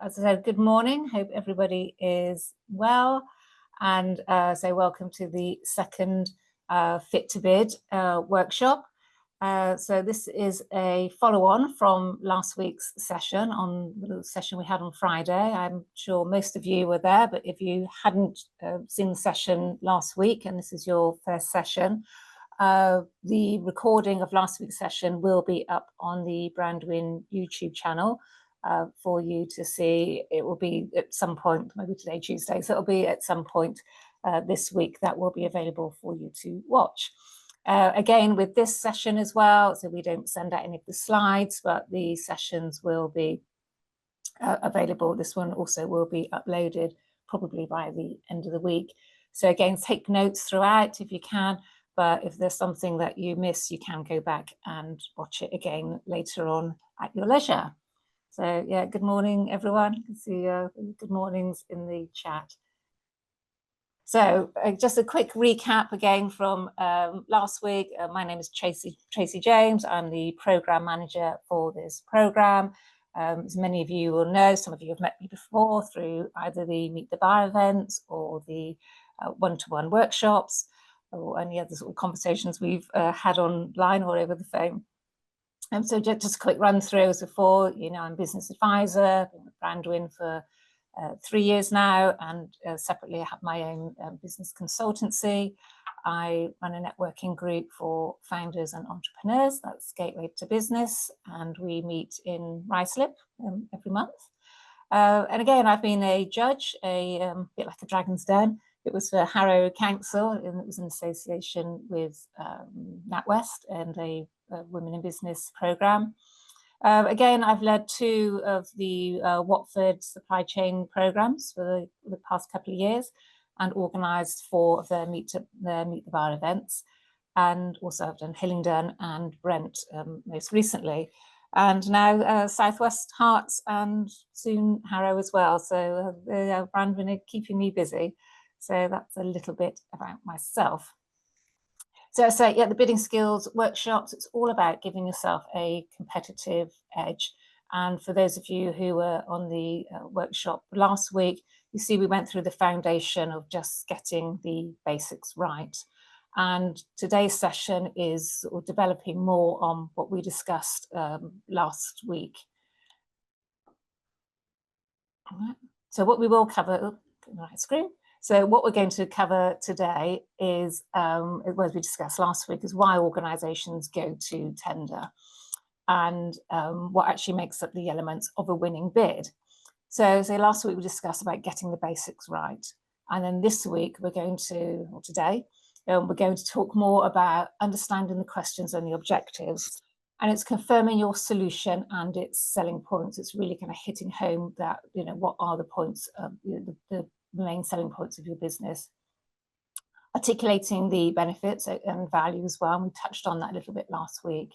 as I said, good morning. Hope everybody is well. And so welcome to the second Fit to Bid workshop. So this is a follow-on from last week's session, on the session we had on Friday. I'm sure most of you were there, but if you hadn't seen the session last week and this is your first session, the recording of last week's session will be up on the Brandwin YouTube channel for you to see. It will be at some point, maybe today, Tuesday, so it'll be at some point this week that will be available for you to watch. Again, with this session as well, so we don't send out any of the slides, but the sessions will be available. This one also will be uploaded probably by the end of the week. So again, take notes throughout if you can, but if there's something that you miss, you can go back and watch it again later on at your leisure. So yeah, good morning, everyone. You can see good mornings in the chat. So just a quick recap again from last week. My name is Tracy James. I'm the program manager for this program. As many of you will know, some of you have met me before through either the Meet the Buyer events or the one-to-one workshops or any other sort of conversations we've had online or over the phone. So just a quick run through as before, you know, I'm a business advisor, been with Brandwin for 3 years now, and separately I have my own business consultancy. I run a networking group for founders and entrepreneurs, that's Gateway to Business, and we meet in Ruislip every month. And again, I've been a judge, a bit like a Dragon's Den. It was for Harrow Council, and it was in association with NatWest and a Women in Business programme. Again, I've led 2 of the Watford supply chain programmes for the past couple of years and organised 4 of their Meet the Bar events. And also I've done Hillingdon and Brent most recently. And now Southwest Herts and soon Harrow as well. So Brandwin are keeping me busy. So that's a little bit about myself. So yeah, the bidding skills workshops, it's all about giving yourself a competitive edge. And for those of you who were on the workshop last week, you see we went through the foundation of just getting the basics right. And today's session is sort of developing more on what we discussed last week. All right. So what we will cover, right screen. So what we're going to cover today is, as we discussed last week, is why organisations go to tender and what actually makes up the elements of a winning bid. So last week we discussed about getting the basics right. And then this week we're going to, or today, we're going to talk more about understanding the questions and the objectives. And it's confirming your solution and its selling points. It's really kind of hitting home that, you know, what are the points of the main selling points of your business, articulating the benefits and value as well. And we touched on that a little bit last week.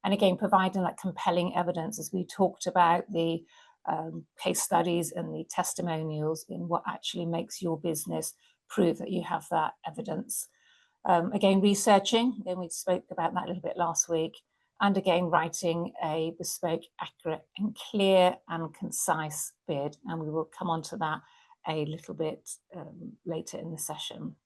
And again, providing that compelling evidence as we talked about the case studies and the testimonials in what actually makes your business prove that you have that evidence. Again, researching, then we spoke about that a little bit last week. And again, writing a bespoke, accurate and clear and concise bid. And we will come on to that a little bit later in the session.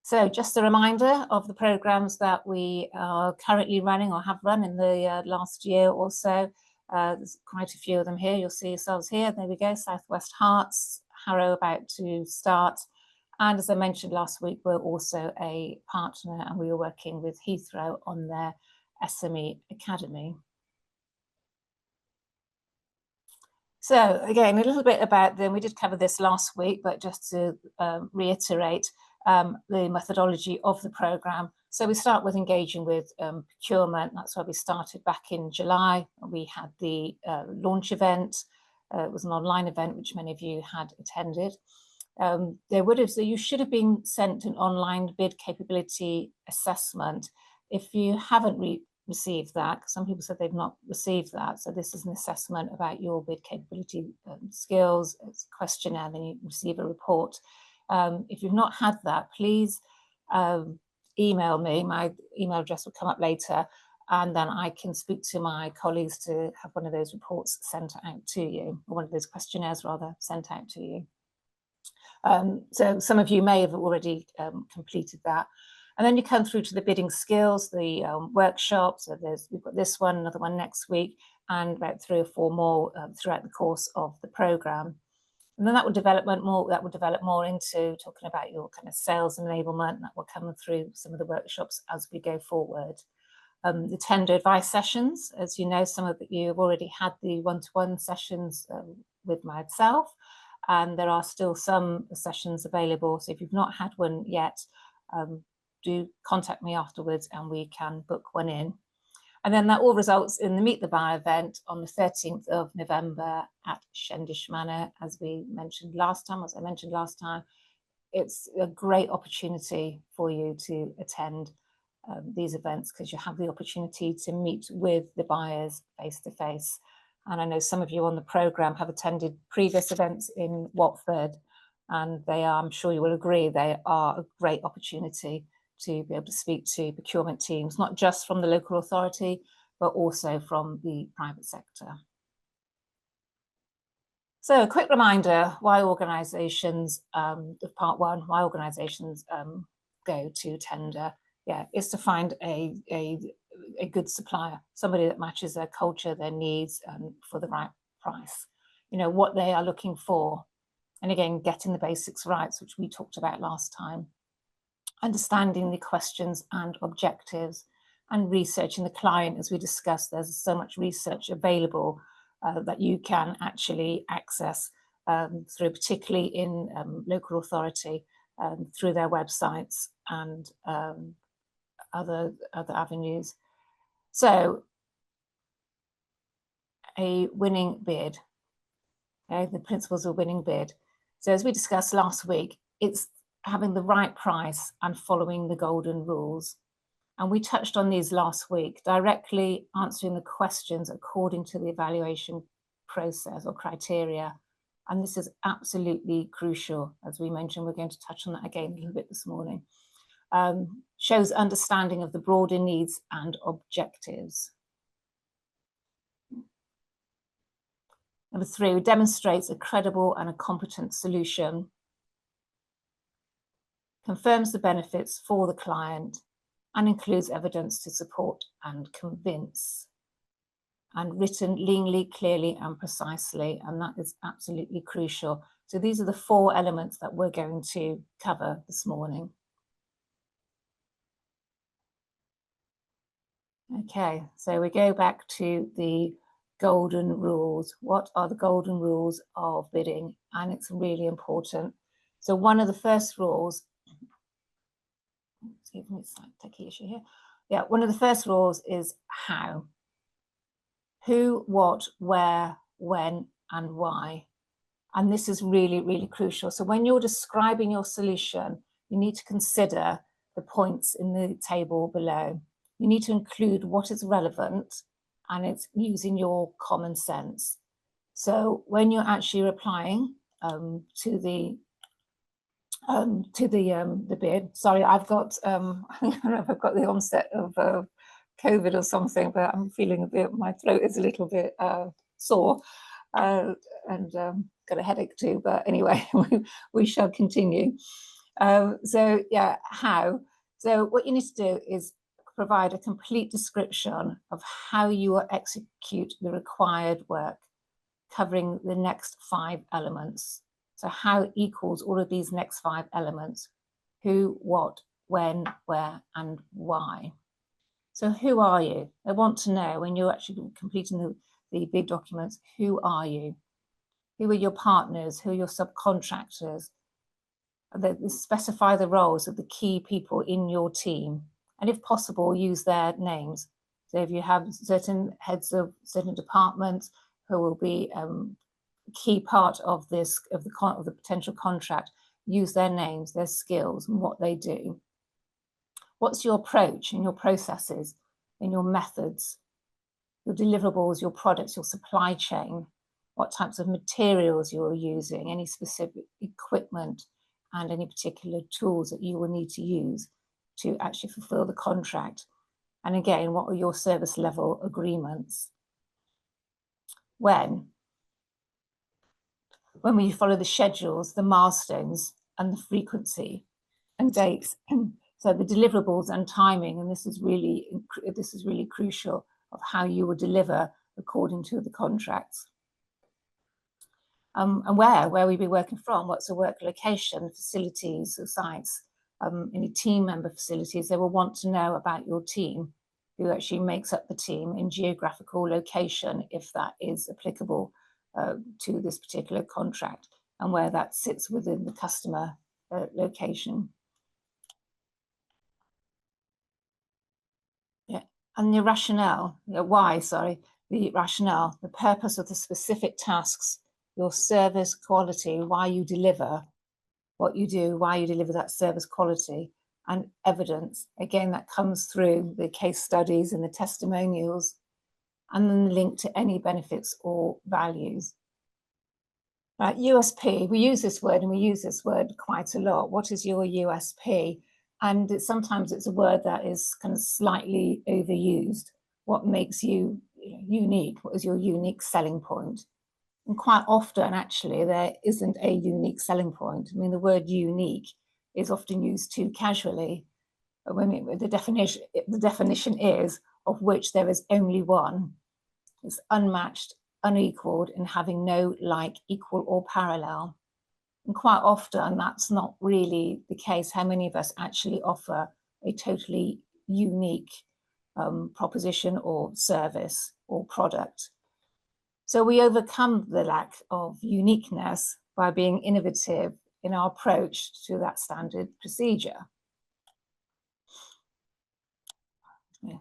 So just a reminder of the programmes that we are currently running or have run in the last year or so. There's quite a few of them here. You'll see yourselves here. There we go, Southwest Herts, Harrow about to start. And as I mentioned last week, we're also a partner and we are working with Heathrow on their SME Academy. So again, a little bit about them. We did cover this last week, but just to reiterate the methodology of the programme. So we start with engaging with procurement. That's where we started back in July. We had the launch event. It was an online event, which many of you had attended. You should have been sent an online bid capability assessment. If you haven't received that, some people said they've not received that. So this is an assessment about your bid capability skills. It's a questionnaire, then you receive a report. If you've not had that, please email me. My email address will come up later. and then I can speak to my colleagues to have one of those reports sent out to you, or one of those questionnaires rather, sent out to you. So some of you may have already completed that. And then you come through to the bidding skills, the workshops. So we've got this one, another one next week, and about 3 or 4 more throughout the course of the programme. And then that will develop more into talking about your kind of sales enablement. That will come through some of the workshops as we go forward. The tender advice sessions, as you know, some of you have already had the one-to-one sessions with myself, and there are still some sessions available. So if you've not had one yet, do contact me afterwards and we can book one in. And then that all results in the Meet the Buyer event on the 13th of November at Shendish Manor, as I mentioned last time. It's a great opportunity for you to attend these events, because you have the opportunity to meet with the buyers face to face. And I know some of you on the programme have attended previous events in Watford, and I'm sure you will agree, they are a great opportunity to be able to speak to procurement teams, not just from the local authority, but also from the private sector. So a quick reminder why organisations, of part one, why organisations go to tender. Yeah, is to find a good supplier, somebody that matches their culture, their needs, for the right price. You know, what they are looking for. And again, getting the basics right, which we talked about last time. Understanding the questions and objectives, and researching the client. As we discussed, there's so much research available that you can actually access through, particularly in local authority, through their websites and other avenues. So a winning bid, okay, the principles of winning bid. So as we discussed last week, it's having the right price and following the golden rules. And we touched on these last week, directly answering the questions according to the evaluation process or criteria. And this is absolutely crucial. As we mentioned, we're going to touch on that again a little bit this morning. Shows understanding of the broader needs and objectives. Number 3, demonstrates a credible and a competent solution. Confirms the benefits for the client and includes evidence to support and convince. And written leanly, clearly and precisely, and that is absolutely crucial. So these are the 4 elements that we're going to cover this morning. Okay, so we go back to the golden rules. What are the golden rules of bidding? And it's really important. So one of the first rules, excuse me, it's like a techie issue here. Yeah, one of the first rules is how. Who, what, where, when, and why. And this is really, really crucial. So when you're describing your solution, you need to consider the points in the table below. You need to include what is relevant, and it's using your common sense. So when you're actually replying to the bid, sorry, I've got I don't know if I've got the onset of COVID or something, but I'm feeling a bit, my throat is a little bit sore, and got a headache too. But anyway, we shall continue. So yeah, how? So what you need to do is provide a complete description of how you will execute the required work, covering the next 5 elements. So how equals all of these next 5 elements: who, what, when, where, and why. So who are you? I want to know, when you're actually completing the bid documents, who are you? Who are your partners? Who are your subcontractors? They specify the roles of the key people in your team. And if possible, use their names. So if you have certain heads of certain departments who will be a key part of this, of the potential contract, use their names, their skills, and what they do. What's your approach and your processes and your methods, your deliverables, your products, your supply chain, what types of materials you're using, any specific equipment, and any particular tools that you will need to use to actually fulfill the contract. And again, what are your service level agreements? When we follow the schedules, the milestones, and the frequency and dates. So the deliverables and timing, and this is really crucial of how you will deliver according to the contracts. And where we be working from, what's the work location, facilities, the sites, any team member facilities. They will want to know about your team, who actually makes up the team in geographical location, if that is applicable to this particular contract, and where that sits within the customer location. Yeah, and the rationale, the rationale, the purpose of the specific tasks, your service quality, why you deliver what you do, why you deliver that service quality, and evidence. Again, that comes through the case studies and the testimonials, and then link to any benefits or values. Right, USP, we use this word, and we use this word quite a lot. What is your USP? And sometimes it's a word that is kind of slightly overused. What makes you unique? What is your unique selling point? And quite often, actually, there isn't a unique selling point. I mean, the word unique is often used too casually. But the definition is of which there is only one. It's unmatched, unequaled, and having no like, equal, or parallel. And quite often, that's not really the case. How many of us actually offer a totally unique proposition or service or product? So we overcome the lack of uniqueness by being innovative in our approach to that standard procedure. Yeah.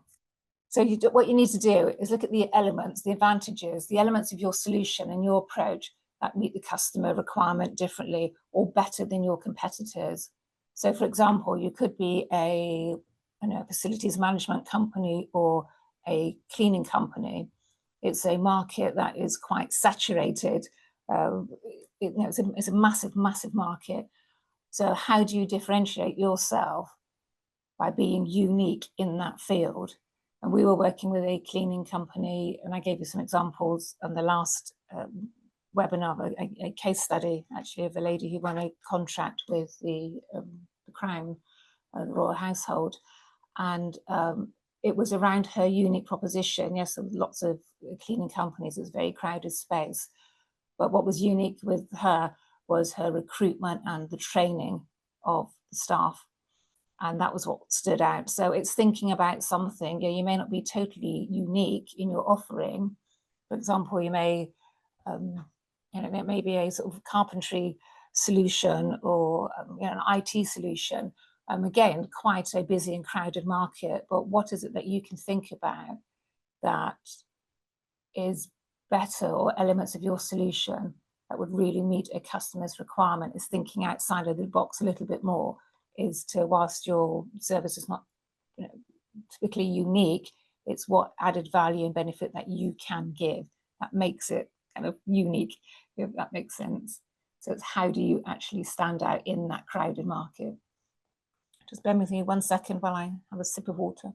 So what you need to do is look at the elements, the advantages, the elements of your solution and your approach that meet the customer requirement differently or better than your competitors. So for example, you could be a facilities management company or a cleaning company. It's a market that is quite saturated. It's a massive, massive market. So how do you differentiate yourself? By being unique in that field. And we were working with a cleaning company, and I gave you some examples on the last webinar, a case study actually of a lady who won a contract with the Crown, the Royal Household, and it was around her unique proposition. Yes, there were lots of cleaning companies, it was a very crowded space, but what was unique with her was her recruitment and the training of the staff. And that was what stood out. So it's thinking about something. You may not be totally unique in your offering. For example, you may, it may be a sort of carpentry solution or an IT solution. Again, quite a busy and crowded market. But what is it that you can think about that is better, or elements of your solution that would really meet a customer's requirement? Is thinking outside of the box a little bit more. Is to, whilst your service is not typically unique, it's what added value and benefit that you can give that makes it kind of unique, if that makes sense. So it's how do you actually stand out in that crowded market. Just bear with me 1 second while I have a sip of water.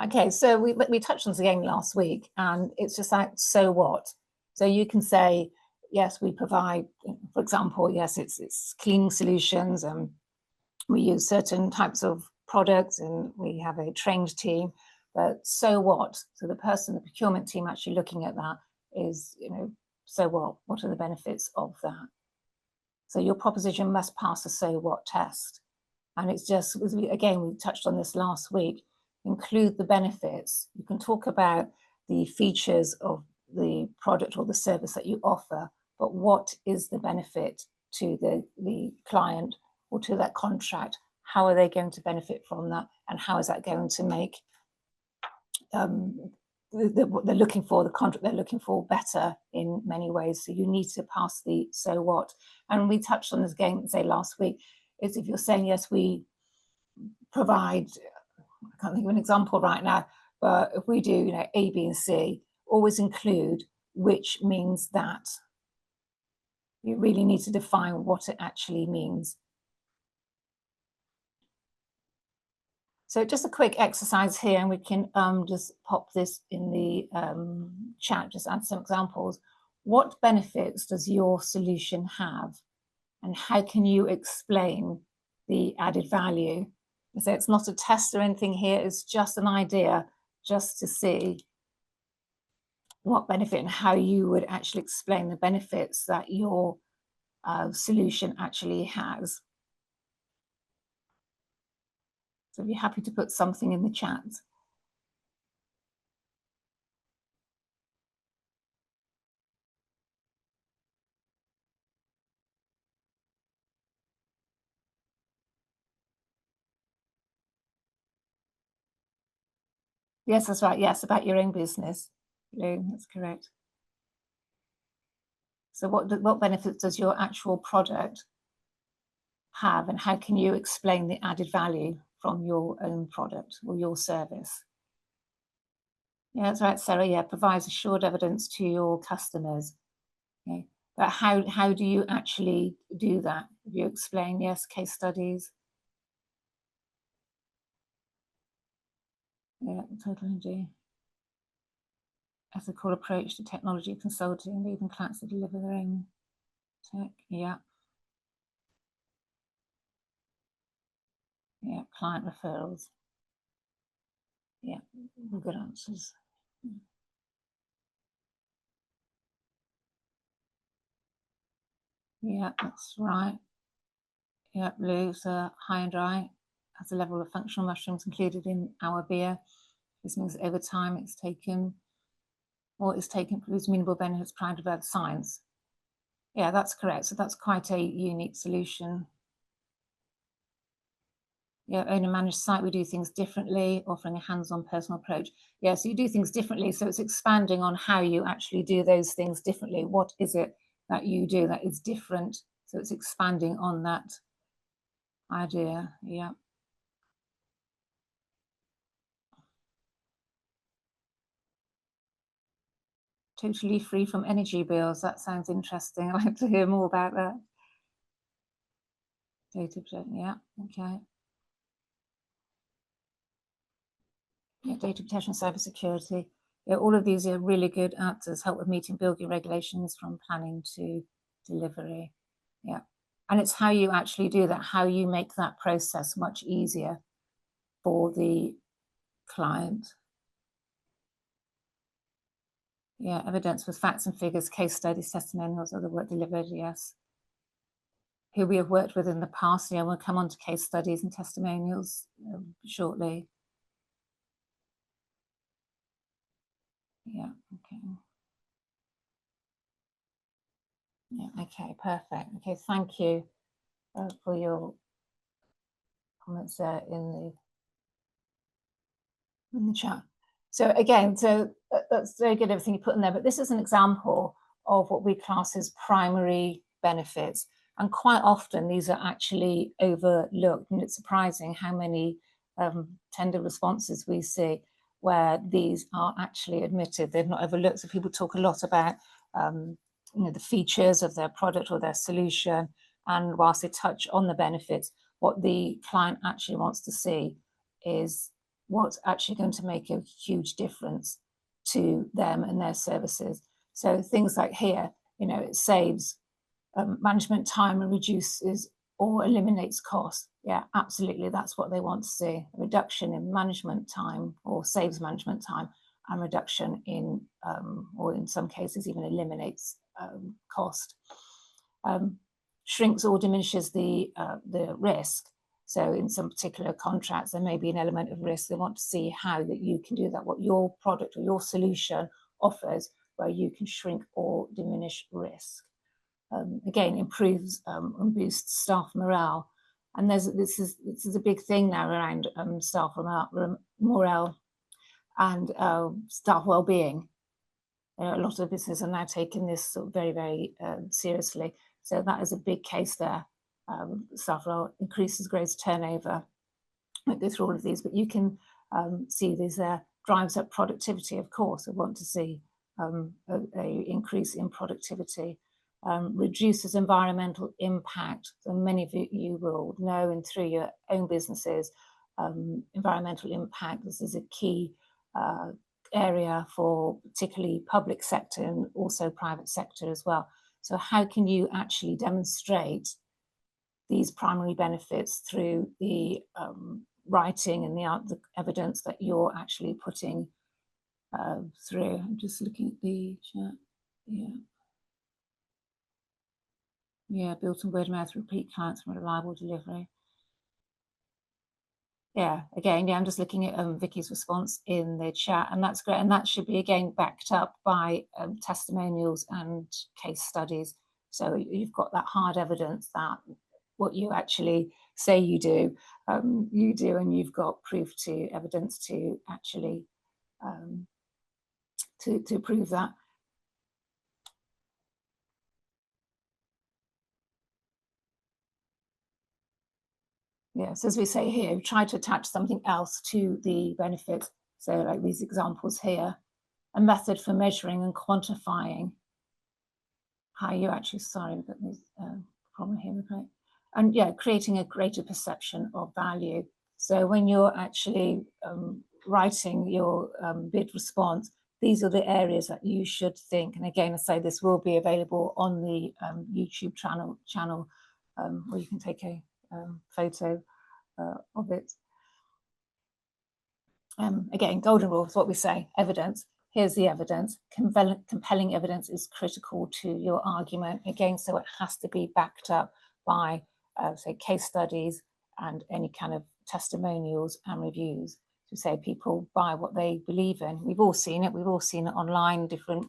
Okay, so we touched on this again last week, and it's just like, so what? So you can say, yes, we provide, for example, yes, it's cleaning solutions, and we use certain types of products, and we have a trained team, but so what? So the person, the procurement team actually looking at that is, so what? What are the benefits of that? So your proposition must pass a so what test. And it's just, again, we touched on this last week, include the benefits. You can talk about the features of the product or the service that you offer, but what is the benefit to the client or to that contract? How are they going to benefit from that? And how is that going to make what they're looking for, the contract they're looking for, better in many ways? So you need to pass the so what. And we touched on this again, say last week, is if you're saying, yes, we provide, I can't think of an example right now, but if we do, A, B, and C, always include which means that. You really need to define what it actually means. So just a quick exercise here, and we can just pop this in the chat, just add some examples. What benefits does your solution have? And how can you explain the added value? So it's not a test or anything here, it's just an idea, just to see what benefit and how you would actually explain the benefits that your solution actually has. So if you're happy to put something in the chat. Yes, that's right. Yes, about your own business. Lou, that's correct. So what benefits does your actual product have, and how can you explain the added value from your own product or your service? Yeah, that's right, Sarah. Yeah, provides assured evidence to your customers. Okay. But how do you actually do that? You explain, yes, case studies. Yeah, totally. Ethical approach to technology consulting, and even clients that deliver their own tech. Yeah. Yeah, client referrals. Yeah, good answers. Yeah, that's right. Yeah, Lou's high and dry has a level of functional mushrooms included in our beer. This means over time it's taken, or it's taken, produce meaningful benefits prior to the science. Yeah, that's correct. So that's quite a unique solution. Yeah, own and managed site, we do things differently, offering a hands-on personal approach. Yeah, so you do things differently. So it's expanding on how you actually do those things differently. What is it that you do that is different? So it's expanding on that idea. Yeah. Totally free from energy bills. That sounds interesting. I'd like to hear more about that. Data protection, yeah, okay. Yeah, data protection, cybersecurity. Yeah, all of these are really good answers, help with meeting building regulations from planning to delivery. Yeah. And it's how you actually do that, how you make that process much easier for the client. Yeah, evidence with facts and figures, case studies, testimonials, other work delivered, yes. Who we have worked with in the past. Yeah, we'll come on to case studies and testimonials shortly. Yeah, okay. Yeah, okay, perfect. Okay, thank you for your comments there in the chat. So again, so that's very good, everything you put in there, but this is an example of what we class as primary benefits. And quite often these are actually overlooked, and it's surprising how many tender responses we see where these are actually admitted. They're not overlooked. So people talk a lot about the features of their product or their solution, and whilst they touch on the benefits, what the client actually wants to see is what's actually going to make a huge difference to them and their services. So things like here, it saves management time and reduces or eliminates costs. Yeah, absolutely. That's what they want to see. A reduction in management time, or saves management time, and reduction in, or in some cases even eliminates cost. Shrinks or diminishes the risk. So in some particular contracts, there may be an element of risk. They want to see how that you can do that, what your product or your solution offers, where you can shrink or diminish risk. Again, improves and boosts staff morale. And this is a big thing now around staff morale and staff well-being. A lot of businesses are now taking this sort of very, very seriously. So that is a big case there. Staff morale increases gross turnover. I won't go through all of these, but you can see these there. Drives up productivity, of course. I want to see an increase in productivity. reduces environmental impact. So many of you will know, and through your own businesses, environmental impact, this is a key area for particularly public sector and also private sector as well. So how can you actually demonstrate these primary benefits through the writing and the evidence that you're actually putting through? I'm just looking at the chat. Yeah, built on word of mouth, repeat clients from reliable delivery. Yeah, again, I'm just looking at Vicky's response in the chat, and that's great. And that should be, again, backed up by testimonials and case studies. So you've got that hard evidence that what you actually say you do, and you've got proof to evidence to actually to prove that. Yes, as we say here, try to attach something else to the benefit. So like these examples here, a method for measuring and quantifying how you actually, sorry, we've got this problem here, okay? And yeah, creating a greater perception of value. So when you're actually writing your bid response, these are the areas that you should think. And again, I say this will be available on the YouTube channel where you can take a photo of it. Again, golden rule is what we say, evidence. Here's the evidence. Compelling evidence is critical to your argument. Again, so it has to be backed up by, say, case studies and any kind of testimonials and reviews to say people buy what they believe in. We've all seen it. We've all seen it online, different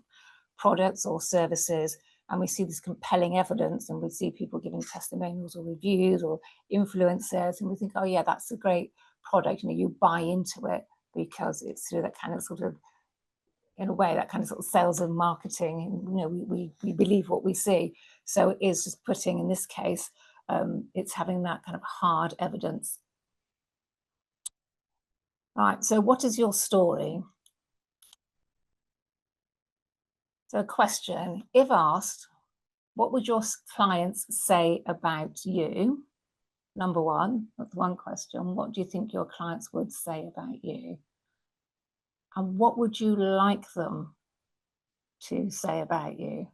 products or services, and we see this compelling evidence, and we see people giving testimonials or reviews or influencers, and we think, oh yeah, that's a great product. You buy into it because it's through that kind of sort of, in a way, that kind of sort of sales and marketing. And, we believe what we see. So it is just putting, in this case, it's having that kind of hard evidence. Right, so what is your story? So a question, if asked, what would your clients say about you? Number one, that's one question. What do you think your clients would say about you? And what would you like them to say about you?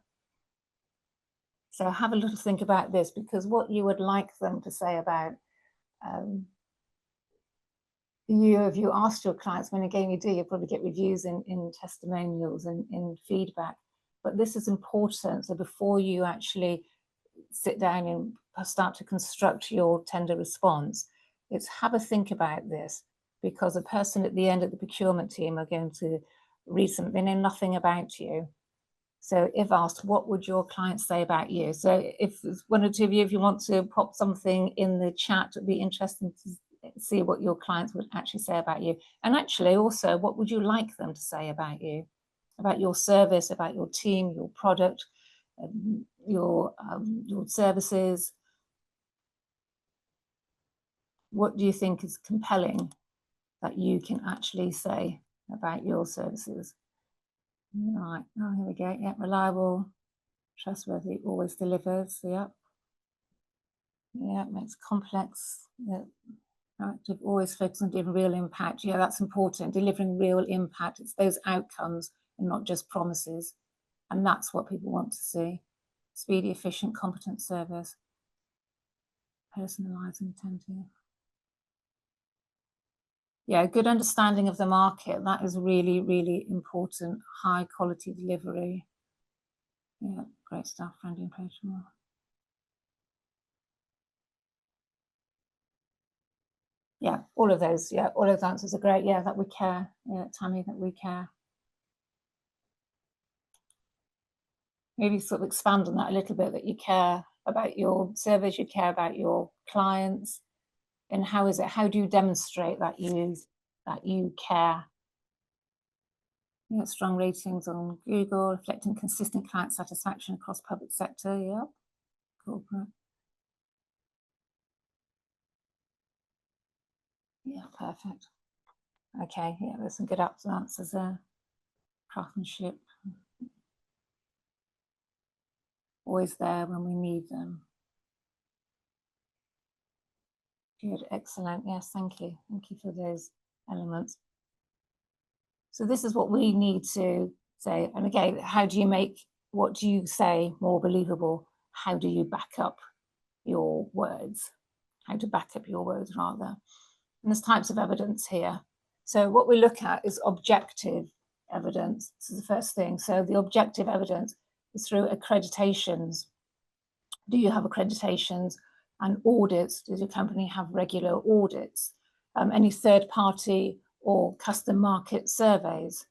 So have a little think about this, because what you would like them to say about you, if you asked your clients, when again you do, you'll probably get reviews in testimonials and in feedback. But this is important. So before you actually sit down and start to construct your tender response, it's have a think about this, because a person at the end of the procurement team are going to read something, they know nothing about you. So if asked, what would your clients say about you? So if one or two of you, if you want to pop something in the chat, it'd be interesting to see what your clients would actually say about you. And actually also, what would you like them to say about you, about your service, about your team, your product, your services? What do you think is compelling that you can actually say about your services? Right, oh, here we go. Yeah, reliable, trustworthy, always delivers. Yep. Yeah, makes complex. Yeah. Active, always focus on delivering real impact. Yeah, that's important. Delivering real impact. It's those outcomes and not just promises. And that's what people want to see. Speedy, efficient, competent service. Personalised and attentive. Yeah, good understanding of the market. That is really, really important. High quality delivery. Yeah, great stuff. Friendly and approachable. Yeah, all of those. Yeah, all of those answers are great. Yeah, that we care. Yeah, Tammy, that we care. Maybe sort of expand on that a little bit, that you care about your service, you care about your clients, and how do you demonstrate that you care? Yeah, strong ratings on Google, reflecting consistent client satisfaction across public sector. Yeah, corporate. Yeah, perfect. Okay, yeah, there's some good answers there. Craftsmanship. always there when we need them. Good, excellent. Yes, thank you. Thank you for those elements. So this is what we need to say. And again, how do you make what do you say more believable? How do you back up your words? How to back up your words, rather. And there's types of evidence here. So what we look at is objective evidence. This is the first thing. So the objective evidence is through accreditations. Do you have accreditations and audits? Does your company have regular audits? Any third party or custom market surveys?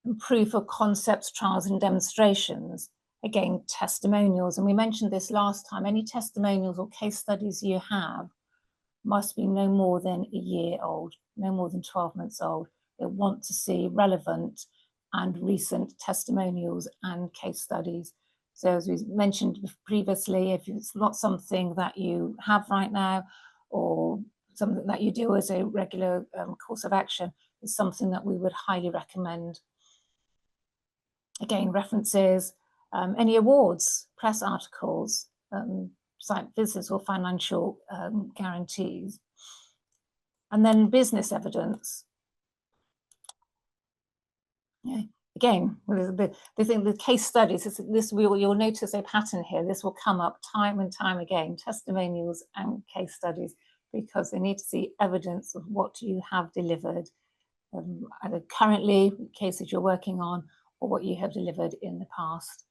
And proof of concepts, trials and demonstrations. Again, testimonials. And we mentioned this last time. Any testimonials or case studies you have must be no more than a year old, no more than 12 months old. They want to see relevant and recent testimonials and case studies. So as we mentioned previously, if it's not something that you have right now or something that you do as a regular course of action, it's something that we would highly recommend. Again, references, any awards, press articles, site visits or financial guarantees. And then business evidence. Yeah. Again, the case studies, you'll notice a pattern here. This will come up time and time again, testimonials and case studies, because they need to see evidence of what you have delivered, either currently, cases you're working on, or what you have delivered in the past.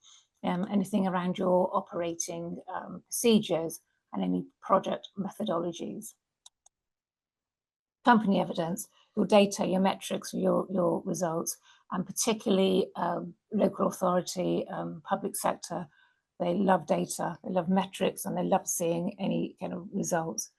Anything around your operating procedures and any project methodologies. Company evidence, your data, your metrics, your results, and particularly local authority, public sector, they love data, they love metrics, and they love seeing any kind of results.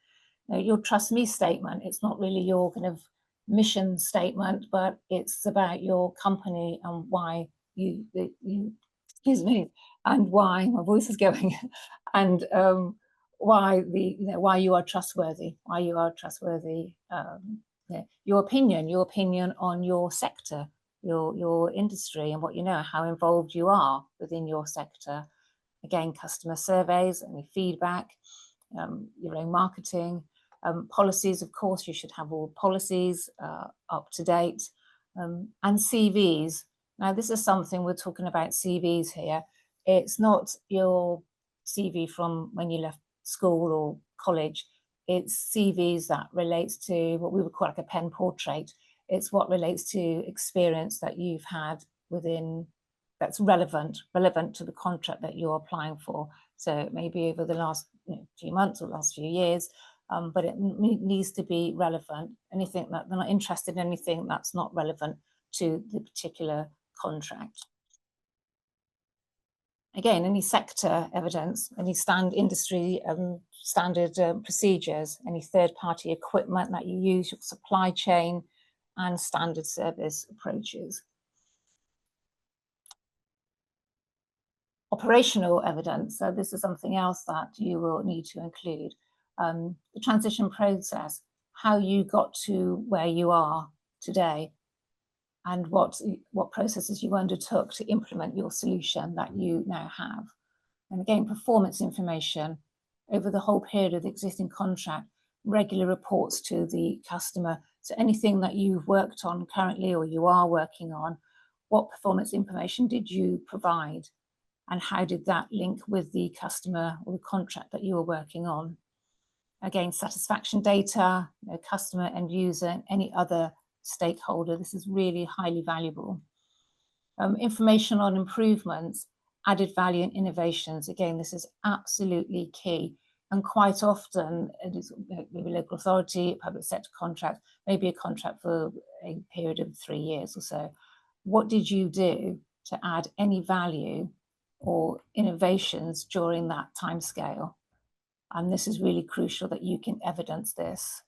Now, your trust me statement, it's not really your kind of mission statement, but it's about your company and why you excuse me, and why my voice is going, and why you are trustworthy, your opinion on your sector, your industry, and what you know, how involved you are within your sector. Again, customer surveys, any feedback, your own marketing, policies. Of course, you should have all policies up to date, and CVs. Now, this is something we're talking about CVs here. It's not your CV from when you left school or college. It's CVs that relates to what we would call like a pen portrait. It's what relates to experience that you've had within, that's relevant to the contract that you're applying for. So maybe over the last few months or last few years, but it needs to be relevant. Anything that they're not interested in, anything that's not relevant to the particular contract. Again, any sector evidence, any industry standard procedures, any third-party equipment that you use, your supply chain, and standard service approaches. Operational evidence, so this is something else that you will need to include. The transition process, how you got to where you are today, and what processes you undertook to implement your solution that you now have. And again, performance information over the whole period of the existing contract, regular reports to the customer. So anything that you've worked on currently or you are working on, what performance information did you provide? And how did that link with the customer or the contract that you were working on? Again, satisfaction data, customer, end user, and any other stakeholder. This is really highly valuable. Information on improvements, added value and innovations. Again, this is absolutely key. And quite often, it is maybe local authority, public sector contract, maybe a contract for a period of 3 years or so. What did you do to add any value or innovations during that timescale? And this is really crucial that you can evidence this.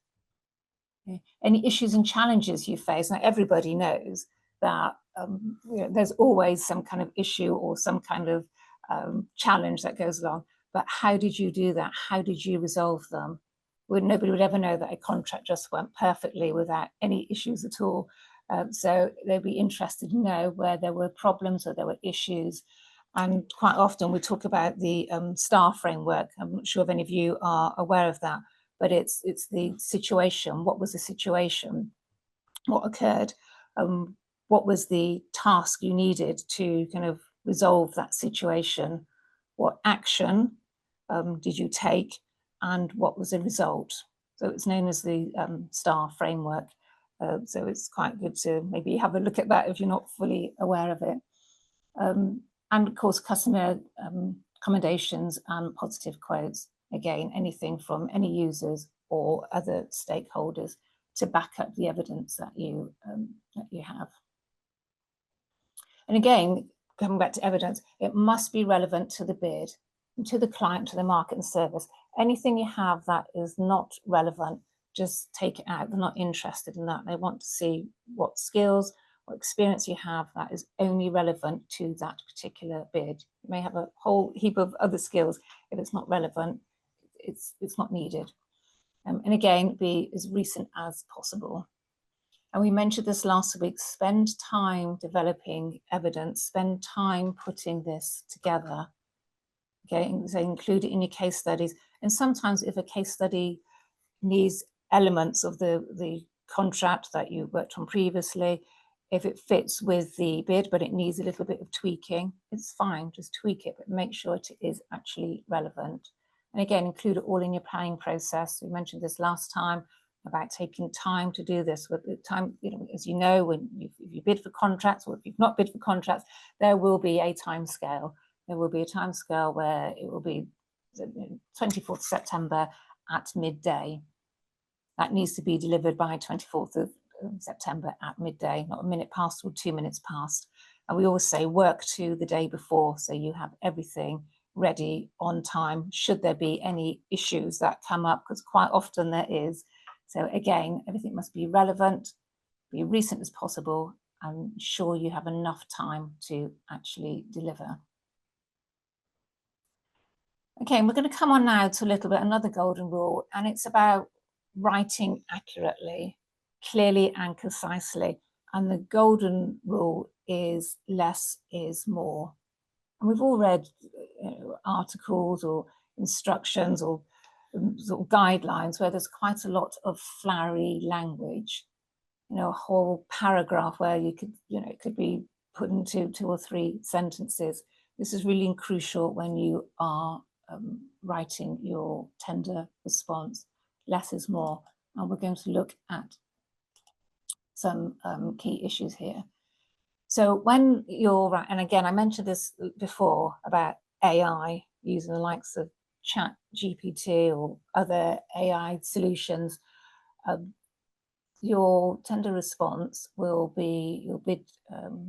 Any issues and challenges you face. Now, everybody knows that there's always some kind of issue or some kind of challenge that goes along. But how did you do that? How did you resolve them? Nobody would ever know that a contract just went perfectly without any issues at all. So they'd be interested to know where there were problems or there were issues, And quite often we talk about the STAR framework. I'm not sure if any of you are aware of that, but it's the situation. What was the situation? What occurred? What was the task you needed to kind of resolve that situation? What action did you take? And what was the result? So it's known as the STAR framework. So it's quite good to maybe have a look at that if you're not fully aware of it. And of course, customer commendations and positive quotes. Again, anything from any users or other stakeholders to back up the evidence that you have. And again, coming back to evidence, it must be relevant to the bid, to the client, to the market and service. Anything you have that is not relevant, just take it out. They're not interested in that. They want to see what skills or experience you have that is only relevant to that particular bid. You may have a whole heap of other skills. If it's not relevant, it's not needed. And again, be as recent as possible. And we mentioned this last week, spend time developing evidence, spend time putting this together. Okay, so include it in your case studies. And sometimes if a case study needs elements of the contract that you worked on previously, if it fits with the bid, but it needs a little bit of tweaking, it's fine, just tweak it, but make sure it is actually relevant. And again, include it all in your planning process. We mentioned this last time about taking time to do this. With the time, as you know, when if you bid for contracts or if you've not bid for contracts, there will be a time scale. There will be a time scale where it will be 24th September at midday. That needs to be delivered by 24th of September at midday, not a minute past or 2 minutes past. And we always say work to the day before, so you have everything ready on time, should there be any issues that come up, because quite often there is. So again, everything must be relevant, be recent as possible, and ensure you have enough time to actually deliver. Okay, and we're going to come on now to a little bit another golden rule, and it's about writing accurately, clearly and concisely. And the golden rule is less is more. And we've all read articles or instructions or sort of guidelines where there's quite a lot of flowery language, a whole paragraph where you could, it could be put into 2 or 3 sentences. This is really crucial when you are writing your tender response. Less is more. And we're going to look at some key issues here. So when you're, and again, I mentioned this before about AI, using the likes of ChatGPT or other AI solutions, your tender response will be, your bid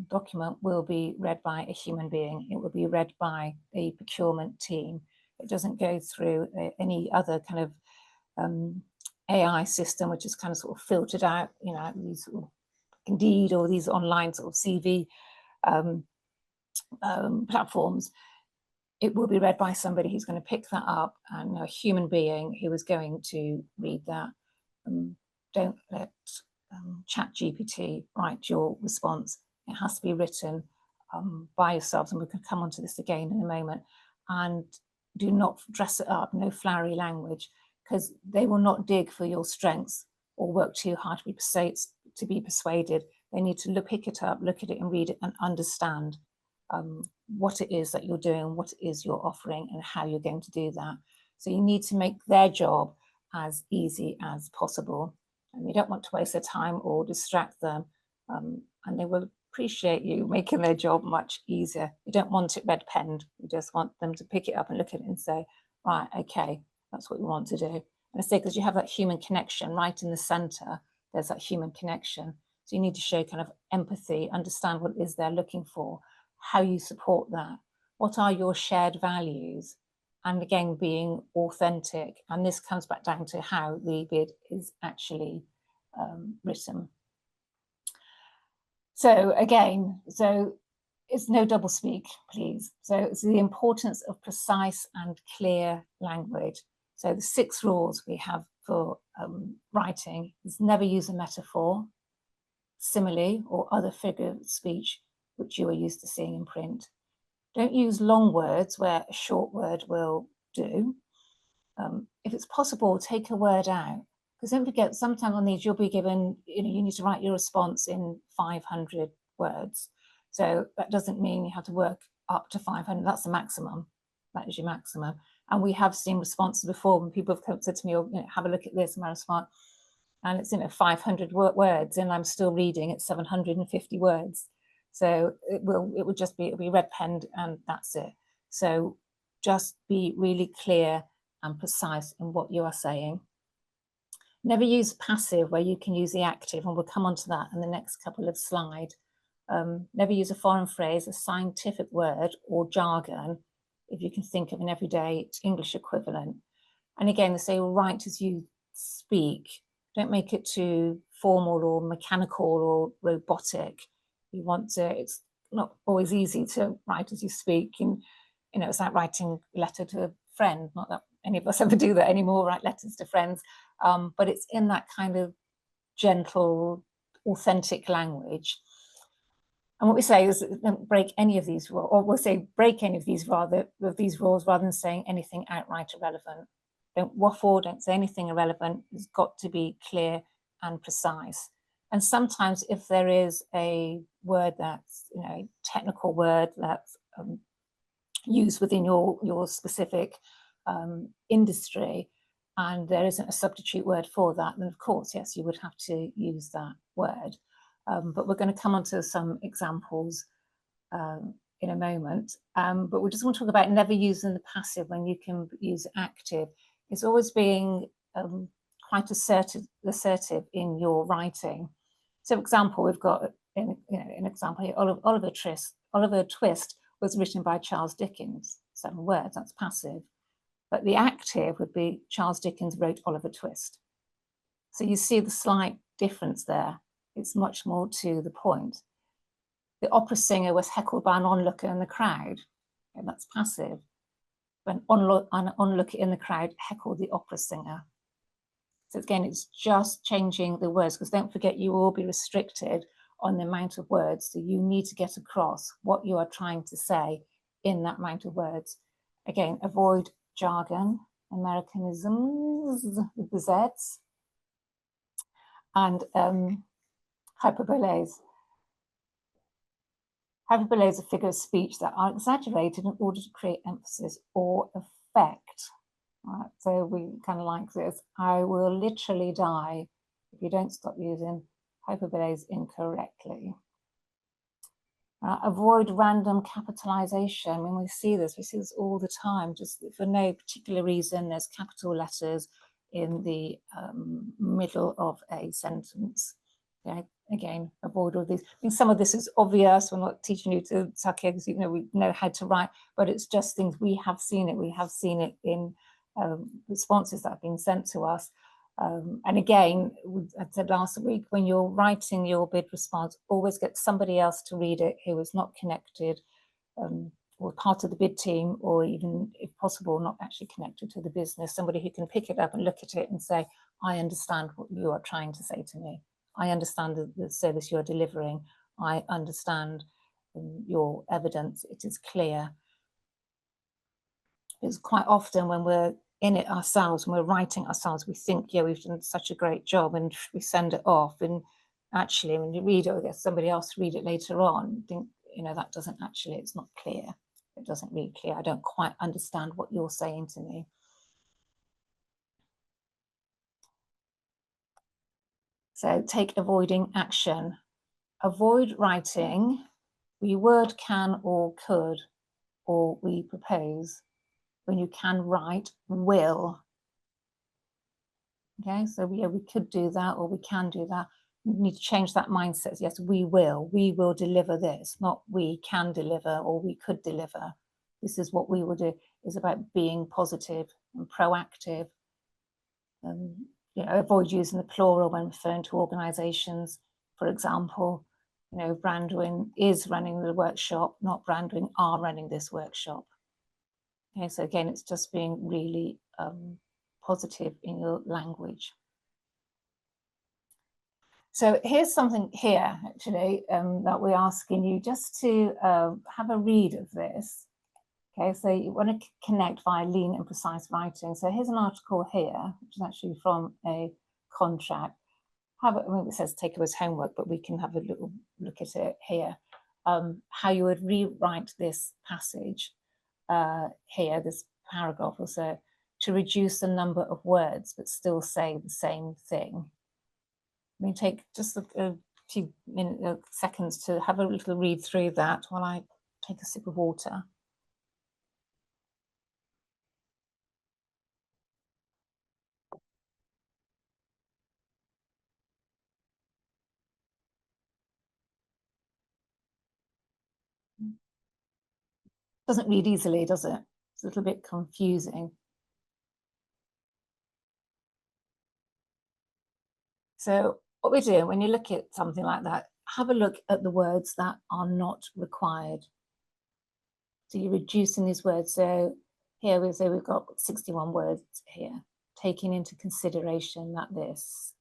document will be read by a human being. It will be read by a procurement team. It doesn't go through any other kind of AI system, which is kind of sort of filtered out, these sort of Indeed or these online sort of CV platforms. It will be read by somebody who's going to pick that up, and a human being who is going to read that. Don't let ChatGPT write your response. It has to be written by yourselves, and we can come onto this again in a moment. And do not dress it up, no flowery language, because they will not dig for your strengths or work too hard to be persuaded. They need to pick it up, look at it and read it and understand what it is that you're doing, what it is you're offering and how you're going to do that. So you need to make their job as easy as possible. And you don't want to waste their time or distract them. And they will appreciate you making their job much easier. You don't want it red penned. You just want them to pick it up and look at it and say, right, okay, that's what we want to do. And I say, because you have that human connection right in the center, there's that human connection. So you need to show kind of empathy, understand what it is they're looking for, how you support that, what are your shared values, and again, being authentic. And this comes back down to how the bid is actually written. So again, it's no doublespeak, please. So it's the importance of precise and clear language. So the 6 rules we have for writing is never use a metaphor, simile, or other figure of speech which you are used to seeing in print. Don't use long words where a short word will do. If it's possible, take a word out. Because don't forget, sometimes on these you'll be given, you need to write your response in 500 words. So that doesn't mean you have to work up to 500. That's the maximum. That is your maximum. And we have seen responses before when people have said to me, oh, have a look at this, my response. And it's 500 words, and I'm still reading at 750 words. So it'll be red penned, and that's it. So just be really clear and precise in what you are saying. Never use passive where you can use the active, and we'll come on to that in the next couple of slides. Never use a foreign phrase, a scientific word or jargon, if you can think of an everyday English equivalent. And again, they say, write as you speak. Don't make it too formal or mechanical or robotic. You want to, it's not always easy to write as you speak. And, it's like writing a letter to a friend. Not that any of us ever do that anymore, write letters to friends. But it's in that kind of gentle, authentic language. And what we say is don't break any of these rules, or we'll say break any of these rules rather than saying anything outright irrelevant. Don't waffle, don't say anything irrelevant. It's got to be clear and precise. And sometimes if there is a word that's, a technical word that's used within your specific industry, and there isn't a substitute word for that, then of course, yes, you would have to use that word. But we're going to come on to some examples in a moment. But we just want to talk about never using the passive when you can use active. It's always being quite assertive in your writing. So, for example, we've got an example here. Oliver Twist was written by Charles Dickens. 7 words. That's passive. But the active would be Charles Dickens wrote Oliver Twist. So you see the slight difference there. It's much more to the point. The opera singer was heckled by an onlooker in the crowd. And that's passive. When an onlooker in the crowd heckled the opera singer. So again, it's just changing the words, because don't forget, you will be restricted on the amount of words. So you need to get across what you are trying to say in that amount of words. Again, avoid jargon, Americanisms with the Zs, and hyperboles. Hyperboles are figures of speech that are exaggerated in order to create emphasis or effect. Right, so we kind of like this. I will literally die if you don't stop using hyperboles incorrectly. Avoid random capitalization. When we see this all the time, just for no particular reason. There's capital letters in the middle of a sentence. Okay, again, avoid all these. I think some of this is obvious. We're not teaching you to suck eggs. We know how to write, but it's just things we have seen it. We have seen it in responses that have been sent to us. And again, I said last week, when you're writing your bid response, always get somebody else to read it who is not connected or part of the bid team, or even, if possible, not actually connected to the business, somebody who can pick it up and look at it and say, I understand what you are trying to say to me. I understand the service you're delivering. I understand your evidence. It is clear. It's quite often when we're in it ourselves, when we're writing ourselves, we think, yeah, we've done such a great job, and we send it off. And actually, when you read it or get somebody else read it later on, think, that doesn't actually, it's not clear. It doesn't read clear. I don't quite understand what you're saying to me. So take avoiding action. Avoid writing, we would, can, or could, or we propose. When you can write will. Okay, so we could do that, or we can do that. We need to change that mindset. Yes, we will deliver this, not we can deliver or we could deliver. This is what we will do. It's about being positive and proactive. Avoid using the plural when referring to organizations. For example, Brandwin is running the workshop, not Brandwin are running this workshop. Okay, so again, it's just being really positive in your language. So here's something here, actually, that we're asking you just to have a read of this. Okay, so you want to connect via lean and precise writing. So here's an article here, which is actually from a contract. It says take it as homework, but we can have a little look at it here. How you would rewrite this passage here, this paragraph also, to reduce the number of words but still say the same thing. I mean, take just a few seconds to have a little read through that while I take a sip of water. Doesn't read easily, does it? It's a little bit confusing. So what we do when you look at something like that, have a look at the words that are not required. So you're reducing these words. So here we say we've got 61 words here, taking into consideration that this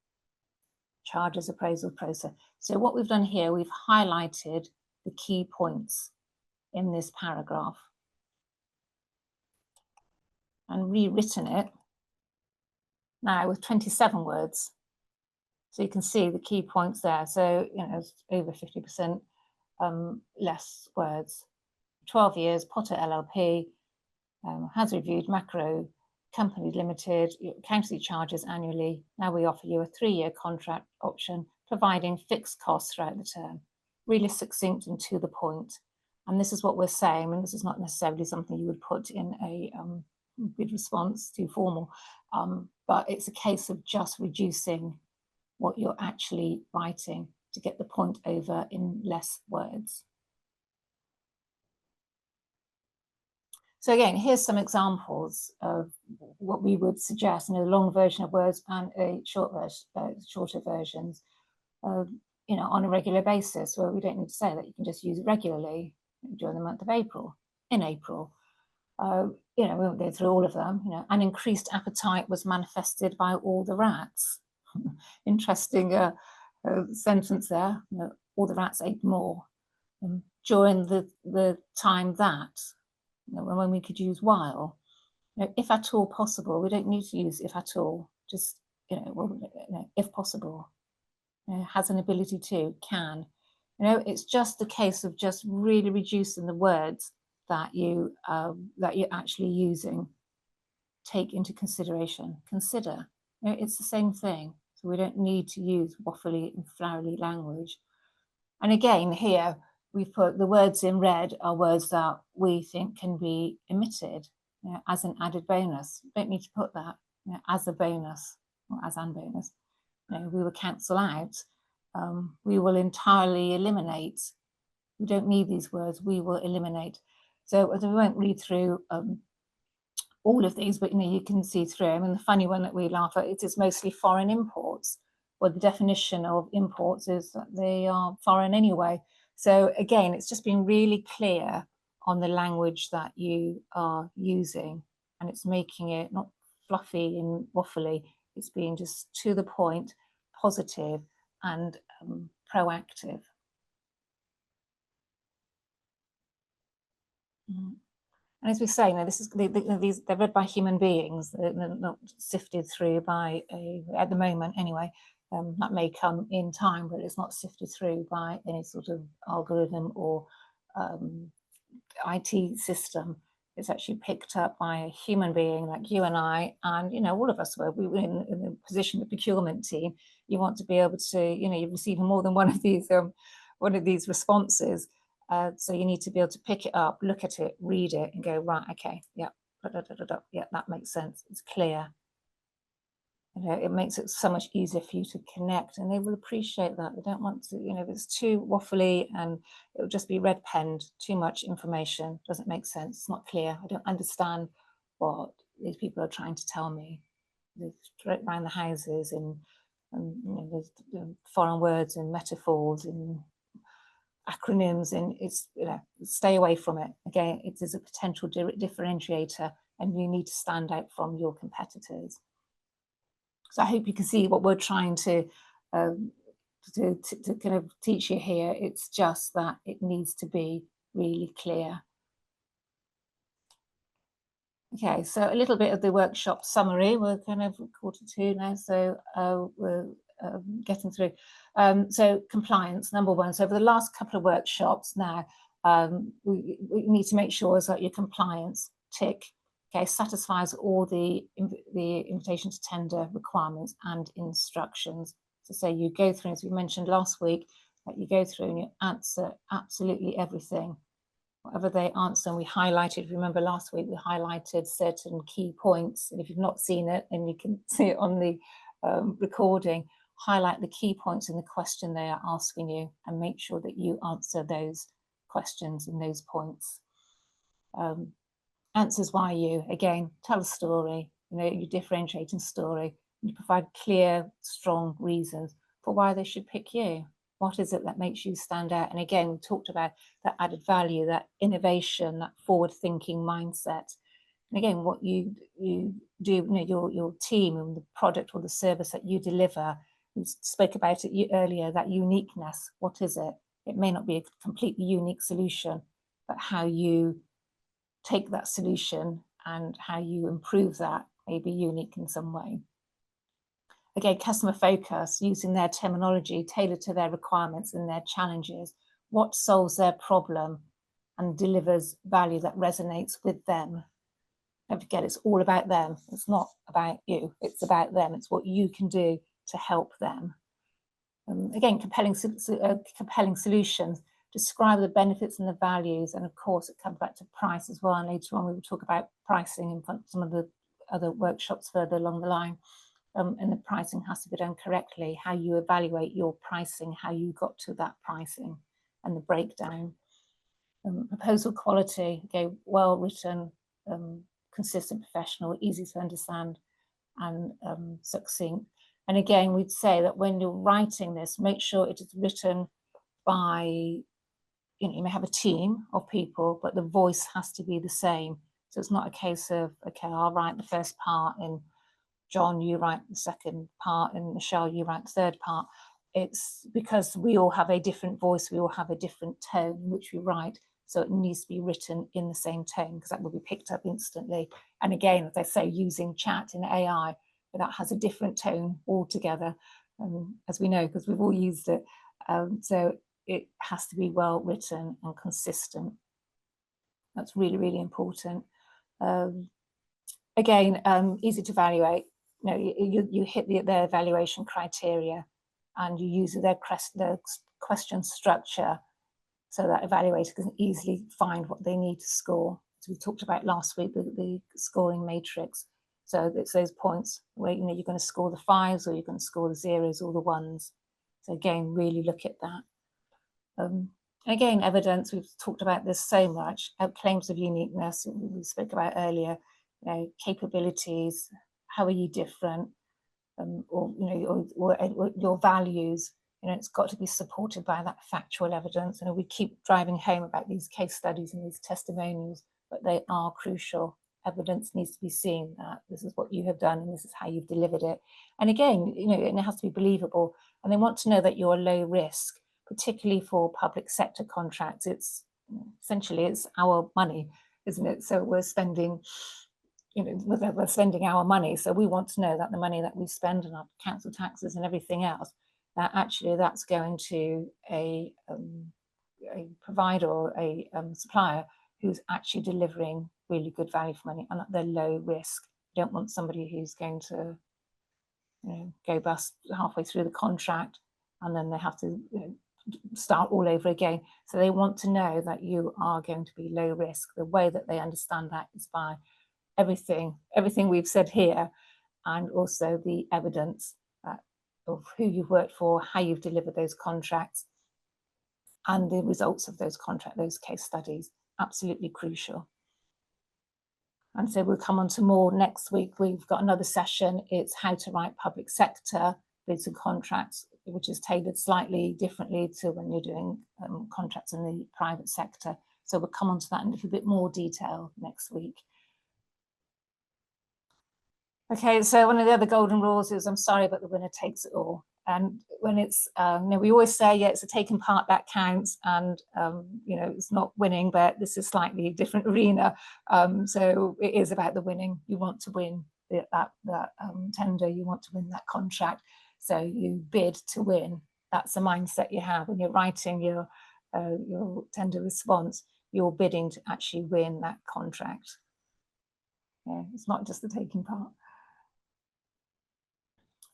charges appraisal process. So what we've done here, we've highlighted the key points in this paragraph and rewritten it now with 27 words. So you can see the key points there. So, you know, it's over 50% less words. 12 years, Potter LLP has reviewed macro companies limited, accountancy charges annually. Now we offer you a 3-year contract option, providing fixed costs throughout the term. Really succinct and to the point. And this is what we're saying, and this is not necessarily something you would put in a bid response, too formal, but it's a case of just reducing what you're actually writing to get the point over in less words. So again, here's some examples of what we would suggest in a long version of words and a shorter versions, you know, on a regular basis, where we don't need to say that. You can just use it regularly during the month of April, in April. You know, we won't go through all of them. You know, an increased appetite was manifested by all the rats. Interesting sentence there. You know, all the rats ate more during the time that, you know, when we could use while. You know, if at all possible. We don't need to use if at all. Just, you know, if possible. You know, has an ability to, can. You know, it's just a case of just really reducing the words that you're actually using. Take into consideration, consider. You know, it's the same thing. So we don't need to use waffly and flowery language. And again, here we've put the words in red are words that we think can be omitted, you know, as an added bonus. You don't need to put that, you know, as a bonus or as an bonus. You know, we will cancel out. We will entirely eliminate. We don't need these words. We will eliminate. So we won't read through all of these, but you know, you can see through. I mean, the funny one that we laugh at, it is mostly foreign imports. Well, the definition of imports is that they are foreign anyway. So again, it's just being really clear on the language that you are using, and it's making it not fluffy and waffly. It's being just to the point, positive and proactive. And as we say, now this is these they're read by human beings. They're not sifted through by at the moment anyway. That may come in time, but it's not sifted through by any sort of algorithm or IT system. It's actually picked up by a human being like you and I, and you know, all of us were. We were in the position of procurement team. You want to be able to, you know, you're receiving more than one of these responses. So you need to be able to pick it up, look at it, read it, and go, right, okay, yeah, yeah, that makes sense. It's clear. You know, it makes it so much easier for you to connect, and they will appreciate that. They don't want to, you know, if it's too waffly and it'll just be red penned, too much information, doesn't make sense, it's not clear. I don't understand what these people are trying to tell me. They're straight around the houses and you know, there's foreign words and metaphors and acronyms, and it's, you know, stay away from it. Again, it is a potential differentiator, and you need to stand out from your competitors. So I hope you can see what we're trying to kind of teach you here. It's just that it needs to be really clear. Okay, so a little bit of the workshop summary. We're kind of 1:45 now, so we're getting through. So compliance, number one. So for the last couple of workshops now, we need to make sure is that your compliance tick, okay, satisfies all the invitation to tender requirements and instructions. So say you go through, as we mentioned last week, that you go through and you answer absolutely everything. Whatever they answer, and we highlighted, remember last week, we highlighted certain key points. And if you've not seen it, and you can see it on the recording, highlight the key points in the question they are asking you and make sure that you answer those questions and those points. Answers why you, again, tell a story, you differentiate in story, you provide clear, strong reasons for why they should pick you. What is it that makes you stand out? And again, we talked about that added value, that innovation, that forward-thinking mindset. And again, what you do, your team and the product or the service that you deliver, we spoke about it earlier, that uniqueness. What is it? It may not be a completely unique solution, but how you take that solution and how you improve that may be unique in some way. Again, customer focus, using their terminology tailored to their requirements and their challenges. What solves their problem and delivers value that resonates with them? Don't forget, it's all about them. It's not about you. It's about them. It's what you can do to help them. Again, compelling solutions. Describe the benefits and the values. And of course, it comes back to price as well. And later on, we will talk about pricing in some of the other workshops further along the line. And the pricing has to be done correctly, how you evaluate your pricing, how you got to that pricing and the breakdown. Proposal quality, okay, well written, consistent, professional, easy to understand and succinct. And again, we'd say that when you're writing this, make sure it is written by, you may have a team of people, but the voice has to be the same. So it's not a case of, okay, I'll write the first part and John, you write the second part, and Michelle, you write the third part. It's because we all have a different voice, we all have a different tone in which we write. So it needs to be written in the same tone because that will be picked up instantly. And again, as I say, using chat in AI, that has a different tone altogether, as we know, because we've all used it. So it has to be well written and consistent. That's really, really important. Again, easy to evaluate. You hit their evaluation criteria and you use their question structure so that evaluator can easily find what they need to score. So we talked about last week, the scoring matrix. So it's those points where you're going to score the 5s or you're going to score the 0s or the 1s. So again, really look at that. Again, evidence, we've talked about this so much, claims of uniqueness, we spoke about earlier, capabilities, how are you different, or your values, it's got to be supported by that factual evidence. And we keep driving home about these case studies and these testimonials, but they are crucial. Evidence needs to be seen that this is what you have done and this is how you've delivered it. And again, and it has to be believable. And they want to know that you're low risk, particularly for public sector contracts. It's essentially, it's our money, isn't it? So we're spending, we're spending our money. So we want to know that the money that we spend on our council taxes and everything else, that actually that's going to a provider or a supplier who's actually delivering really good value for money and that they're low risk. You don't want somebody who's going to go bust halfway through the contract and then they have to start all over again. So they want to know that you are going to be low risk. The way that they understand that is by everything we've said here, and also the evidence of who you've worked for, how you've delivered those contracts, and the results of those contracts, those case studies, absolutely crucial. And so we'll come on to more next week. We've got another session. It's how to write public sector bids and contracts, which is tailored slightly differently to when you're doing contracts in the private sector. So we'll come on to that in a little bit more detail next week. Okay, so one of the other golden rules is I'm sorry, but the winner takes it all. And when it's, we always say, yeah, it's a taking part that counts, and it's not winning, but this is slightly different arena. So it is about the winning. You want to win that tender, you want to win that contract. So you bid to win. That's the mindset you have when you're writing your tender response. You're bidding to actually win that contract. Yeah, it's not just the taking part.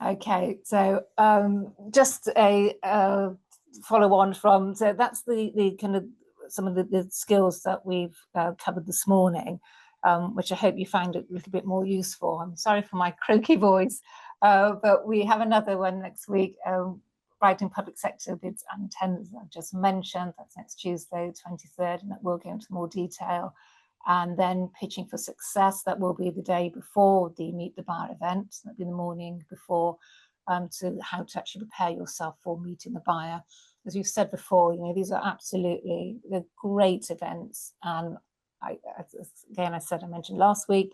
Okay, so just a follow on from, so that's the kind of some of the skills that we've covered this morning, which I hope you found it a little bit more useful. I'm sorry for my croaky voice, but we have another one next week, writing public sector bids and tenders, I've just mentioned. That's next Tuesday, 23rd, and that will go into more detail. And then pitching for success, that will be the day before the Meet the Buyer event. That'll be the morning before, to how to actually prepare yourself for meeting the buyer. As we've said before, these are absolutely the great events. And I mentioned last week,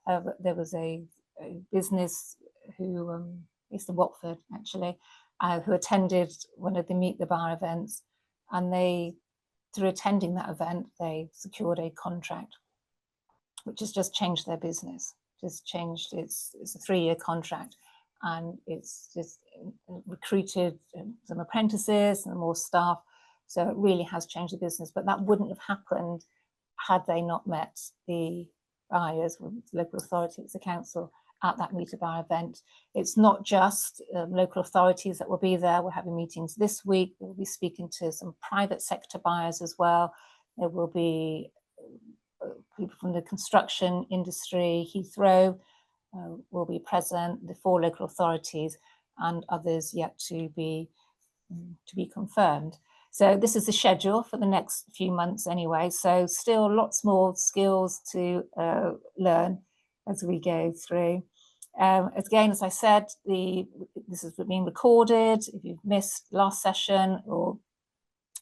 there was a business who, based in Watford actually, who attended one of the Meet the Buyer events, and through attending that event, they secured a contract, which has just changed their business. Just changed. It's a 3-year contract, and it's just recruited some apprentices and more staff. So it really has changed the business. But that wouldn't have happened had they not met the buyers, the local authorities, the council, at that Meet a Buyer event. It's not just local authorities that will be there. We're having meetings this week. We'll be speaking to some private sector buyers as well. There will be people from the construction industry. Heathrow will be present, the 4 local authorities, and others yet to be confirmed. So this is the schedule for the next few months anyway. So still lots more skills to learn as we go through. Again, as I said, this is being recorded. If you've missed last session or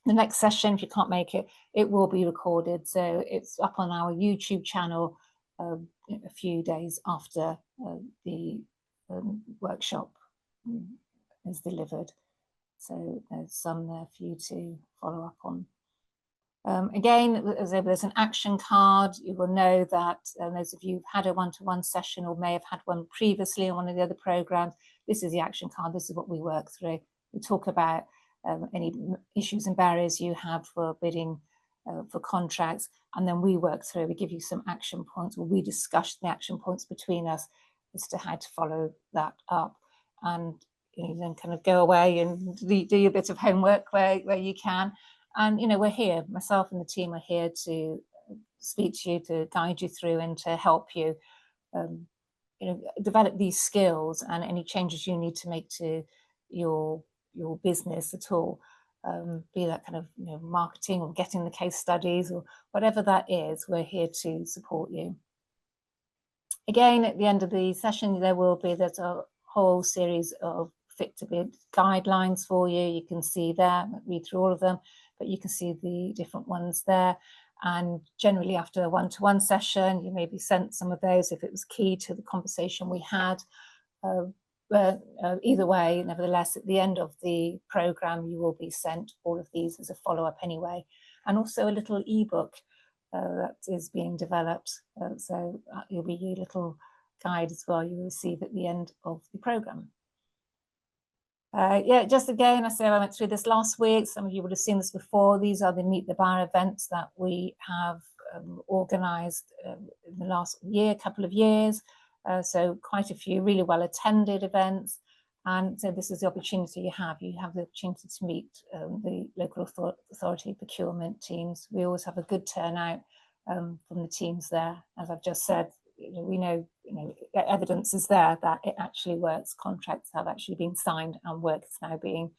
the next session, if you can't make it, it will be recorded. So it's up on our YouTube channel a few days after the workshop is delivered. So there's some there for you to follow up on. Again, there's an action card. You will know that those of you who've had a one-to-one session or may have had one previously on one of the other programs, this is the action card. This is what we work through. We talk about any issues and barriers you have for bidding for contracts, and then we work through, we give you some action points, or we discuss the action points between us as to how to follow that up. And then kind of go away and do your bit of homework where you can. And we're here, myself and the team are here to speak to you, to guide you through, and to help you develop these skills, and any changes you need to make to your business at all, be that kind of marketing or getting the case studies or whatever that is. We're here to support you. Again, at the end of the session, there's a whole series of Fit to Bid guidelines for you. You can see there, read through all of them, but you can see the different ones there. And generally after a one-to-one session, you may be sent some of those if it was key to the conversation we had. But either way, nevertheless, at the end of the program, you will be sent all of these as a follow-up anyway, and also a little ebook that is being developed. So you'll be a little guide as well you will receive at the end of the program. Yeah, just again, I went through this last week. Some of you would have seen this before. These are the Meet the Buyer events that we have organised in the last couple of years. So quite a few really well attended events. And so this is the opportunity you have. You have the opportunity to meet the local authority procurement teams. We always have a good turnout from the teams there. As I've just said, we know, evidence is there that it actually works. Contracts have actually been signed and work is now being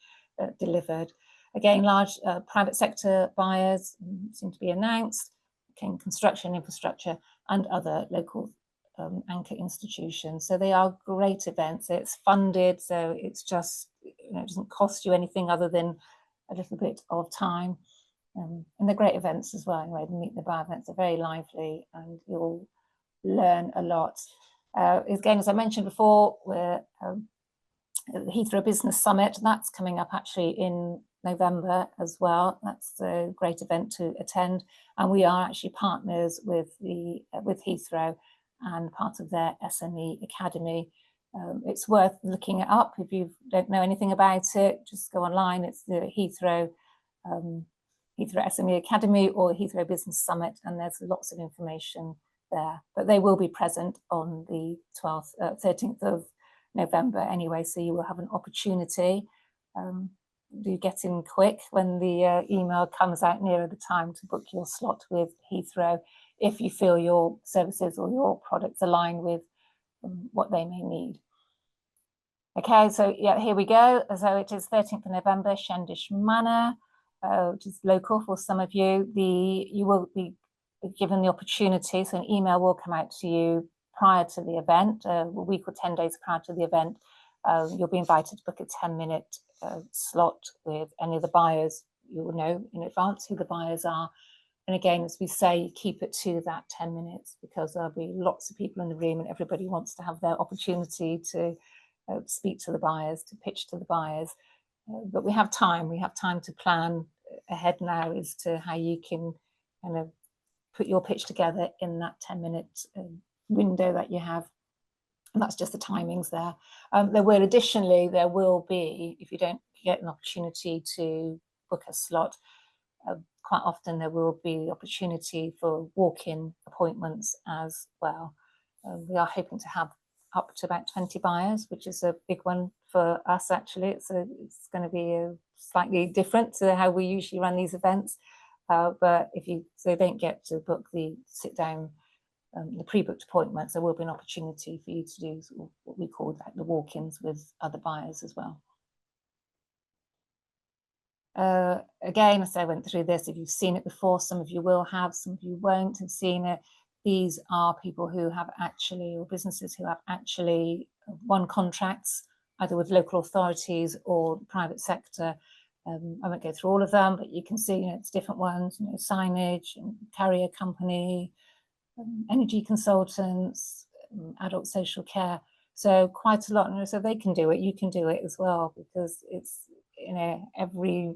delivered. Again, large private sector buyers seem to be announced, construction, infrastructure, and other local anchor institutions. So they are great events. It's funded, so it's just, it doesn't cost you anything other than a little bit of time. And they're great events as well. Anyway, the Meet the Buyer events are very lively, and you'll learn a lot. Again, as I mentioned before, we're the Heathrow Business Summit. That's coming up actually in November as well. That's a great event to attend, and we are actually partners with Heathrow and part of their SME Academy. It's worth looking it up. If you don't know anything about it, just go online. It's the Heathrow SME Academy or Heathrow Business Summit, and there's lots of information there. But they will be present on the 13th of November anyway, so you will have an opportunity. Do get in quick when the email comes out nearer the time to book your slot with Heathrow if you feel your services or your products align with what they may need. Okay, so yeah, here we go. So it is 13th of November, Shendish Manor, which is local for some of you. You will be given the opportunity, so an email will come out to you prior to the event, a week or 10 days prior to the event. You'll be invited to book a 10-minute slot with any of the buyers. You will know in advance who the buyers are. And again, as we say, keep it to that 10 minutes because there'll be lots of people in the room and everybody wants to have their opportunity to speak to the buyers, to pitch to the buyers. But we have time to plan ahead now as to how you can kind of put your pitch together in that 10-minute window that you have. And that's just the timings there. Additionally, there will be, if you don't get an opportunity to book a slot, quite often there will be opportunity for walk-in appointments as well. We are hoping to have up to about 20 buyers, which is a big one for us actually. It's going to be slightly different to how we usually run these events. But if you don't get to book the sit-down, the pre-booked appointments, there will be an opportunity for you to do what we call the walk-ins with other buyers as well. Again, as I went through this, if you've seen it before, some of you will have, some of you won't have seen it. These are people who have actually, or businesses who have actually won contracts, either with local authorities or the private sector. I won't go through all of them, but you can see, it's different ones, signage, and carrier company, energy consultants, adult social care. So quite a lot. And so they can do it, you can do it as well, because it's, every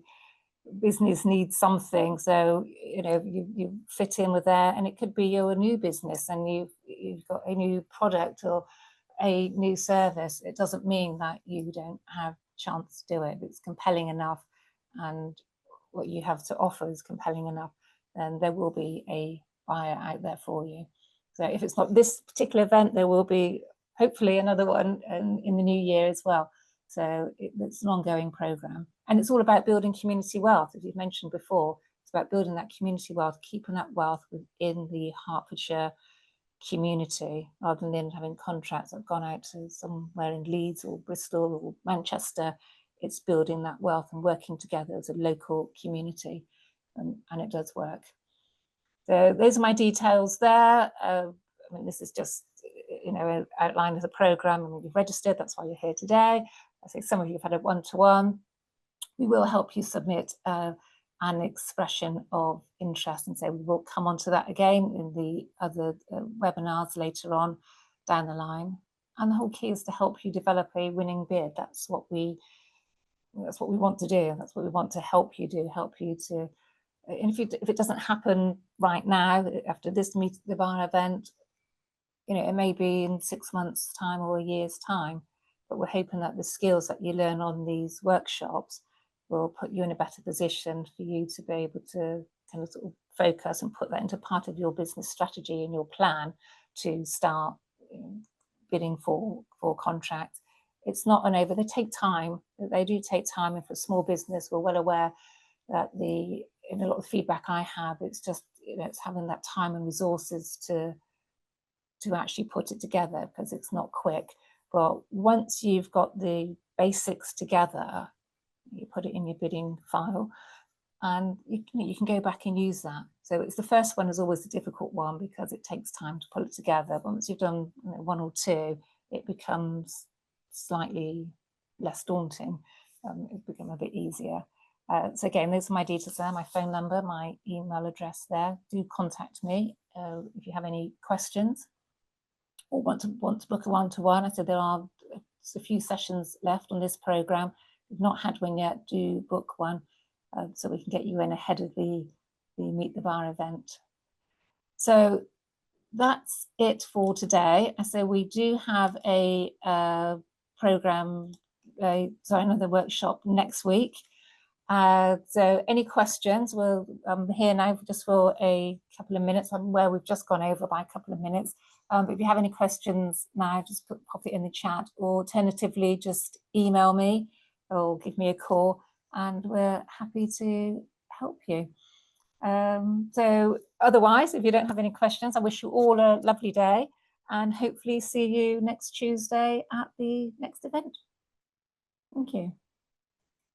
business needs something. So, you fit in with there, and it could be your new business and you've got a new product or a new service. It doesn't mean that you don't have a chance to do it. If it's compelling enough and what you have to offer is compelling enough, then there will be a buyer out there for you. So if it's not this particular event, there will be hopefully another one in the new year as well. So it's an ongoing program, and it's all about building community wealth. As you've mentioned before, it's about building that community wealth, keeping that wealth within the Hertfordshire community, rather than having contracts that have gone out to somewhere in Leeds or Bristol or Manchester. It's building that wealth and working together as a local community, and it does work. So those are my details there. This is just, outlined as a program, and you've registered. That's why you're here today. I think some of you have had a one-to-one. We will help you submit an expression of interest, and so we will come on to that again in the other webinars later on down the line. And the whole key is to help you develop a winning bid. That's what we want to do. That's what we want to help you do. Help you to. And if it doesn't happen right now after this Meet the Bar event, it may be in 6 months' time or a year's time. But we're hoping that the skills that you learn on these workshops will put you in a better position for you to be able to kind of sort of focus and put that into part of your business strategy and your plan to start bidding for contracts. It's not an over. They take time. They do take time, and for small business, we're well aware that in a lot of feedback I have, it's just it's having that time and resources to actually put it together, because it's not quick. But once you've got the basics together, you put it in your bidding file, and you can go back and use that. So it's the first one is always the difficult one, because it takes time to pull it together. But once you've done one or two, it becomes slightly less daunting. It becomes a bit easier. So again, those are my details there, my phone number, my email address there. Do contact me if you have any questions or want to book a one-to-one. I said there are just a few sessions left on this program. If you've not had one yet, do book one so we can get you in ahead of the Meet the Bar event. So that's it for today. So we do have a program, another workshop next week. So any questions? I'm here now just for a couple of minutes. I'm where we've just gone over by a couple of minutes. But if you have any questions now, just pop it in the chat, or alternatively, just email me or give me a call, and we're happy to help you. So otherwise, if you don't have any questions, I wish you all a lovely day, and hopefully see you next Tuesday at the next event. Thank you.